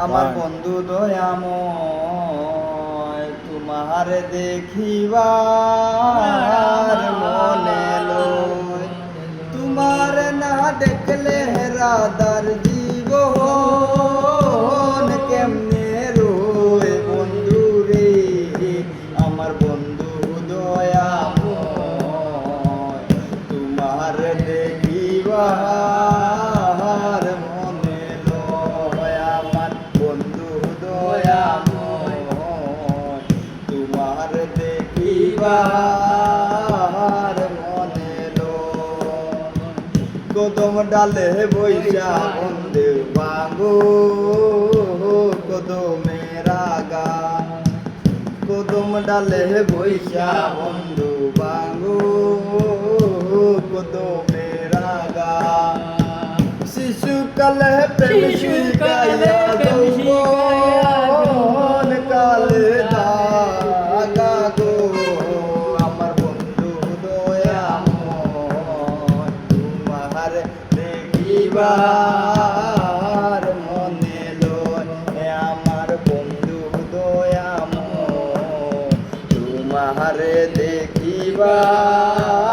আমার বন্ধু দয়াময় তোমার দেখিবার মনে লয়, তোমার না দেখলে রাধার জীবন কেমনে রয় বন্ধু রে, আমার বন্ধু দয়াময় তোমার দেখিবার মনে লয়, আমার বন্ধু দয়াময় তোমার দেখিবার মনে লয়। কদম ডালে বৈশা বন্ধু বাঙ্গো কদমের আগা, কদম ডালে বৈশা বন্ধু বাঙ্গো কদমের আগা, শিশুকালে প্রেম শিখাইয়া যৌবন কালে দাগা গো, আমার বন্ধু দয়াময় তোমার দেখিবার মনে লয়, আমার বন্ধু দয়াময় তোমার দেখিবার